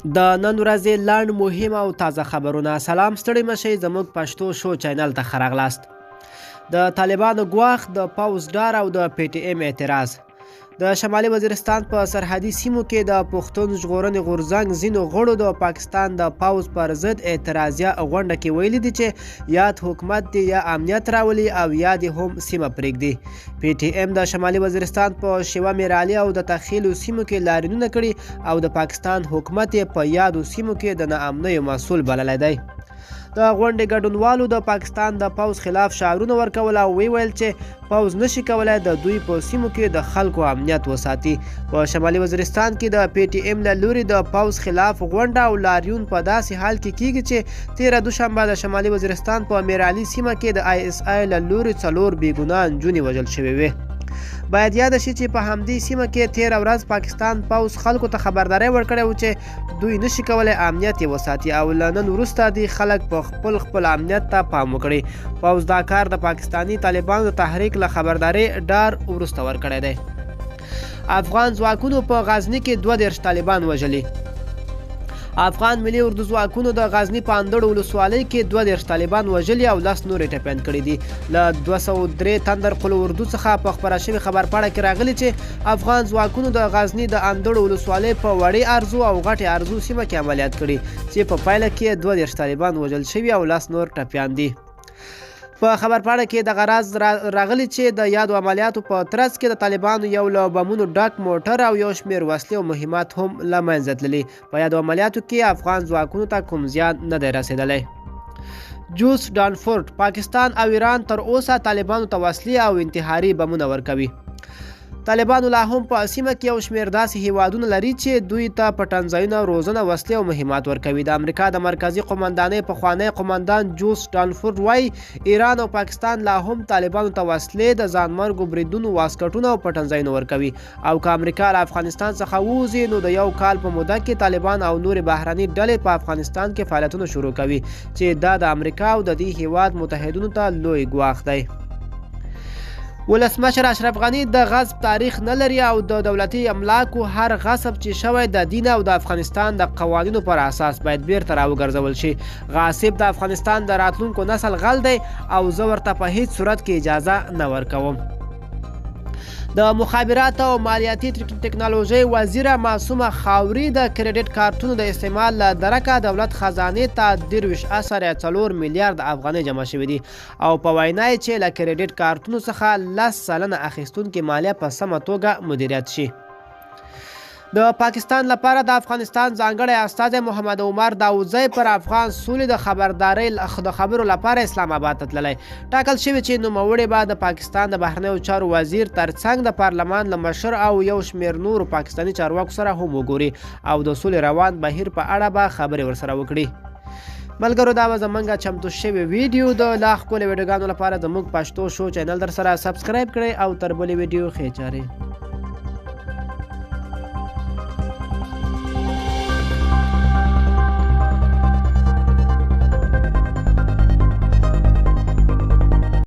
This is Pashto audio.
د نن ورځې لنډ مهم او تازه خبرونه. سلام، ستړي مشئ، زموږ پښتو شو چینل ته ښه راغلاست. د طالبانو ګواښ، د پوځ ډار او د پی ټی ایم اعتراض. د شمالي وزیرستان په سرحدي سیمو کې د پښتون ژغورنې غورځنګ ځینو غړو د پاکستان د پوځ پر ضد اعتراضیه غونډه کې ویلي دي چې یاد حکومت دی یا امنیت راولي او یا دې هم سیمه پرېږدي. پی ټی ایم د شمالي وزیرستان په شیوه میرالي او د تخیلو سیمو کې لاریونونه کړي او د پاکستان حکومت یې په یادو سیمو کې د ناامنیو مسؤل بللی دی. د غونډې ګډونوالو د پاکستان د پوځ خلاف شعارونه ورکول او ویل چې پوځ نشي کولای د دوی په سیمو کې د خلکو امنیت وساتي. په شمالي وزیرستان کې د پی ټی ایم له لوري د پوځ خلاف غونډه او لاریون په داسې حال کې کیږي چې 13 دوشنبه د شمالي وزیرستان په میرالي سیمه کې د آی اس آی له لوري 4 بېګناه نجونې وژل شوې وې. باید یاد شي چې په همدې سیمه کې 13 ورځ پاکستان پوځ خلکو ته خبرداری ورکړی و چې دوی نشي کولای امنیت یې وساتي او له نن وروسته دې خلک په خپل امنیت ته پام وکړي. پوځ دا کار د پاکستاني طالبانو د تحریک له خبرداری ډار وروسته ورکړی دی. افغان ځواکونو په غزني کې 32 طالبان وژلي. افغان ملي اردو ځواکونو د غزني په اندړ ولسوالۍ کې 32 طالبان وژلي او 10 نور ټپیان کړي دي. له 203 تندر قل اردو څخه په خبره شوې خبرپاڼه کې راغلي چې افغان ځواکونو د غزني د اندړ ولسوالۍ په وړې ارزو او غټې ارزو سیمه کې عملیات کړي چې په پایله کې 32 طالبان وژل شوي او 10 نور ټپیان دي. په خبرپاڼه کې د غراز راغلي چې د یادو عملیاتو په ترڅ کې د طالبانو یو له بمونو ډک موټر او یو شمېر وسلې او مهمات هم له منځه تللي. په یادو عملیاتو کې افغان ځواکونو ته کوم زیان نه دی رسېدلی. جوس ډانفورد: پاکستان او ایران تر اوسه طالبانو ته وسلې او انتحاري بمونه ورکوي. طالبانو لا هم په سیمه کې یو شمېر داسې هیوادونه لري چې دوی ته پټنځایونه، روزنه، وسلې او مهمات ورکوي. د امریکا د مرکزي قومندانۍ پخوانی قومندان جوس ډانفورد وایي ایران او پاکستان لا هم طالبانو ته وسلې، د ځانمرګو بریدونو واسکټونه او پټنځایونه ورکوي او که امریکا له افغانستان څخه ووځي نو د یو کال په موده کې طالبان او نورې بهرني ډلې په افغانستان کې فعالیتونه شروع کوي چې دا د امریکا او د دې هیواد متحدینو ته لوی ګواښ دی. ولسمشر اشرف غني د غصب تاریخ نه لري او د دولتي املاکو هر غصب چې شوی د دین او د افغانستان د قوانینو پر اساس باید بیرته راوګرځول شي. غاصب د افغانستان د راتلونکو نسل غل دی او زه ورته په هیڅ صورت کې اجازه نه ورکوم. د مخابراتو او مالیاتي ټکنالوژۍ وزیره معصومه خاوري د کریډټ کارتونو د استعمال له درکه دولت خزانې ته 23.4 میلیارد افغانۍ جمع شوي دي او په وینا یې چې له کریډټ کارتونو څخه 10 سلنه اخیستونکي مالیه په سمه توګه مدیریت شي. د پاکستان لپاره د افغانستان ځانګړی استازی محمد عمر داوودزی پر افغان سولې د خبرو لپاره اسلام آباد ته تللی. ټاکل شوي چې نوموړی به د پاکستان د بهرنیو چارو وزیر ترڅنګ د پارلمان له مشر او یو شمېر نورو پاکستاني چارواکو سره هم وګوري او د سولې روان بهیر په اړه به خبرې ورسره وکړي. ملګرو، دا به زموږ چمتو شوی ویډیو د لا ښکلو ویډیوګانو لپاره زموږ پښتو شو چینل در سره سبسکرایب کړئ او تر بلې ویډیو ښې چارې.